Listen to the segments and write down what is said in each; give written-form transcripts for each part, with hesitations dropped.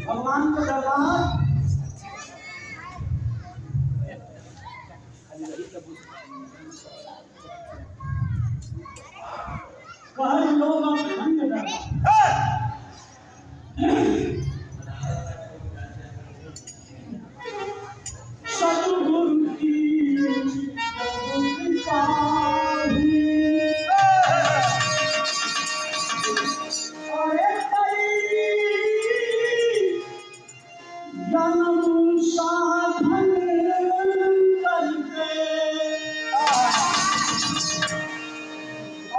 भगवान के दरबार कहे लोग भगवान के दरबार सतगुरु की कृपा जन्म साधन करके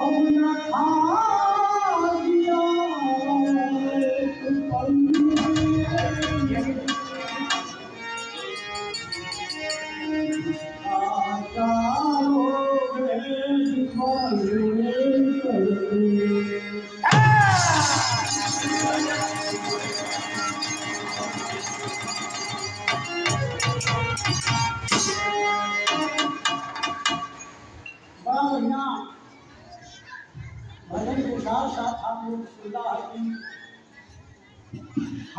अब न खाया भजन के साथ साथ हम लोग सुना है कि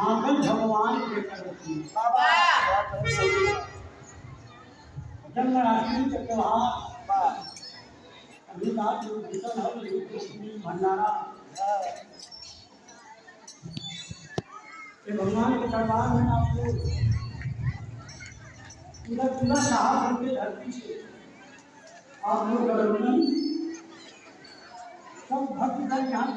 आंगन भगवान के करती जन्माष्टमी के त्योहार अभी बात जो भीषण है कृष्ण भंडारा ये भगवान के दरबार में आप लोग पूरा पूरा साहब के धरती से आप लोग गवर्नमेंट सब भक्त जन यहाँ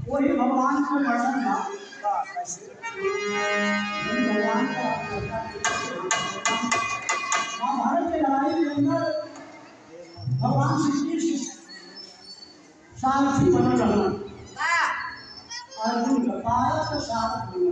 वही भगवान का वर्णन था भगवान का महाभारत के लड़ाई के अंदर भगवान श्री कृष्ण सारथी बन रहा अर्जुन का भारत का सारथी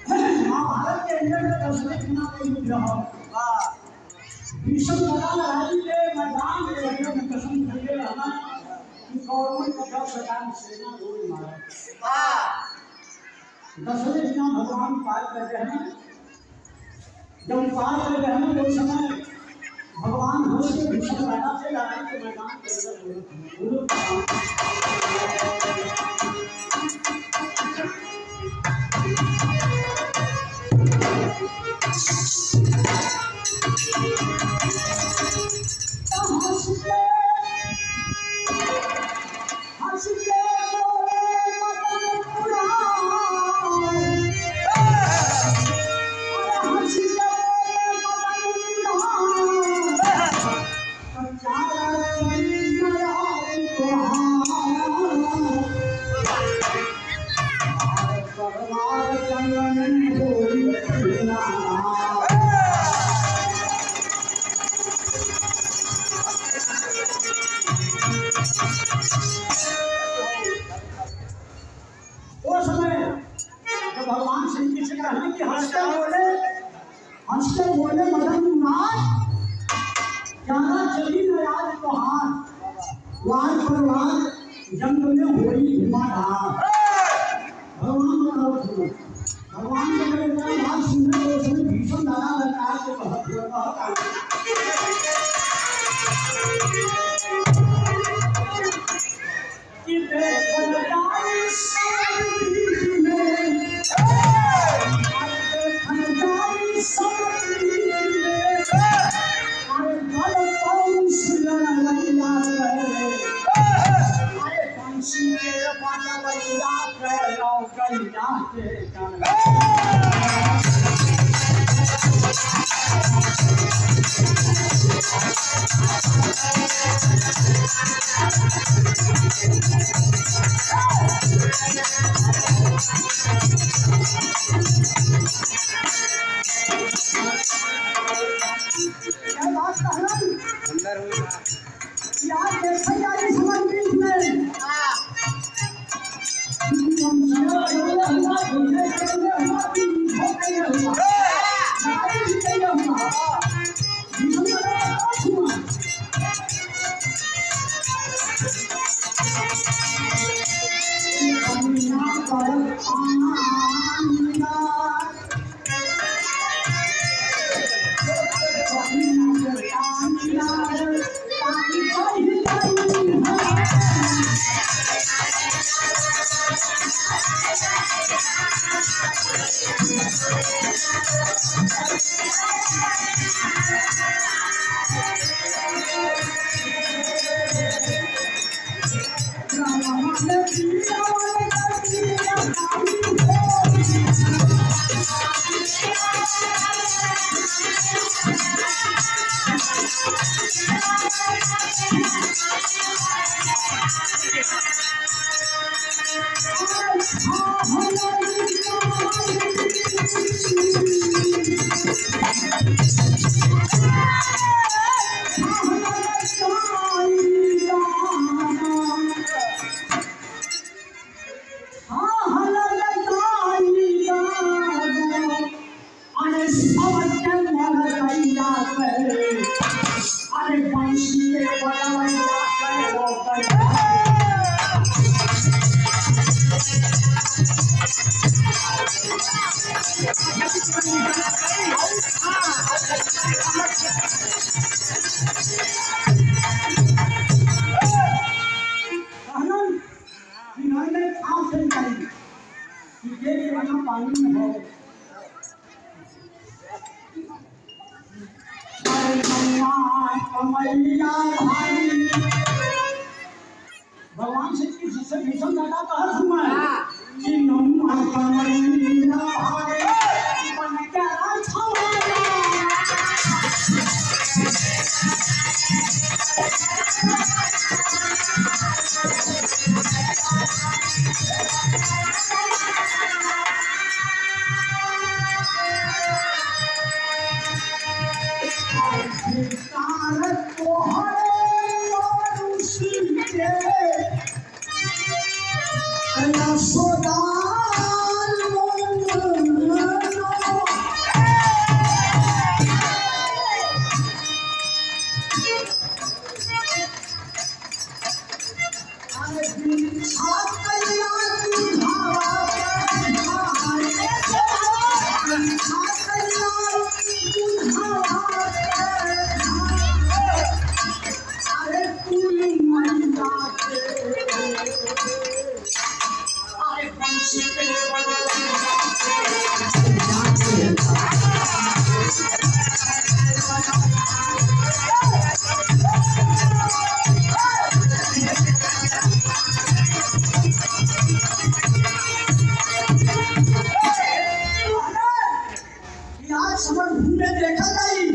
महाभारत के अंदर दशरथ ना कोई युद्ध हो भीषण लड़ाई के मैदान में लगे में कसम खाते रहना कि कौरवों का 10,000 सेना रोज मारे दशरथ ना भगवान पार कर रहे हैं जब पार कर रहे हैं उस समय भगवान हो के भीषण लड़ा से लड़ाई के मैदान के अंदर भगवान श्री कृष्ण कहने कि हंसते बोले मदन नाथ ज्यादा चली न राज तोहार वार पर वार जंग में होई हिमाधार भगवान के मेरे बात सुनने को उसने भीषण दादा लगा के बहुत कि बेखनदारी सारी में भगवान श्री कृष्ण से भीषण दादा कहा सुना कि नम्मा कमलिया भाई बन के Allah आज समझ घूमे देखा गई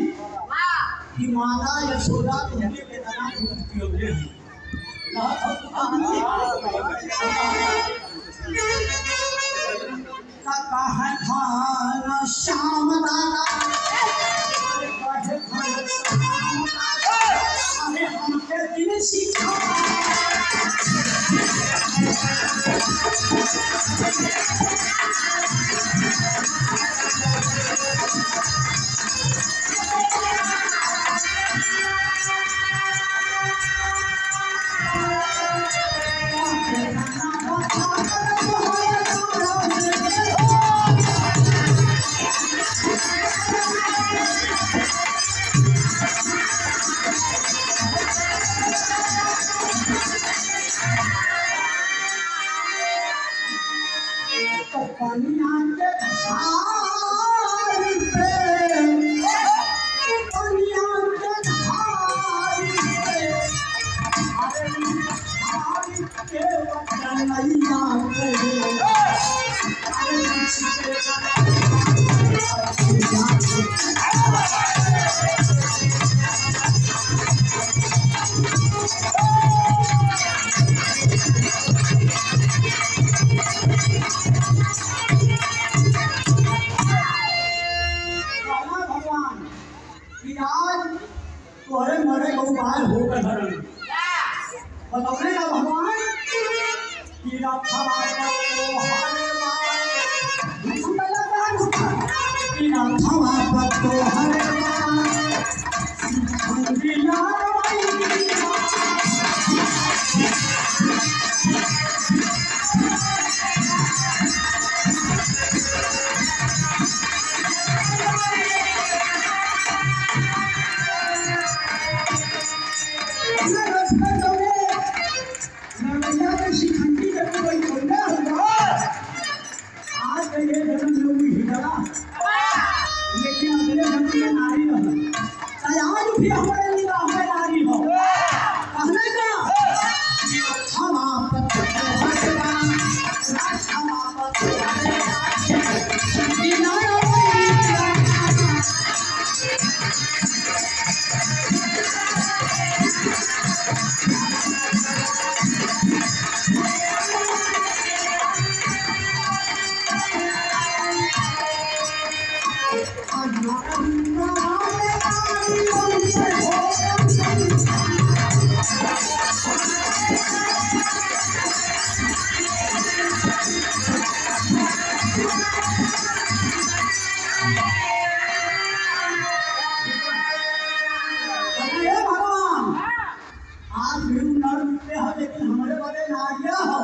कि माता यशोदा के तना उपयोगी है कहा खाना श्याम दादा हमके दिन सीखा तोहरे मरे को उपाय होकर धरन बताओ ना भगवान कि रखा तो हरे माय सुंदर लगता कि रखा तो हरे माय दिया लेकिन हमारे बारे में आ गया हो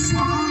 श्याम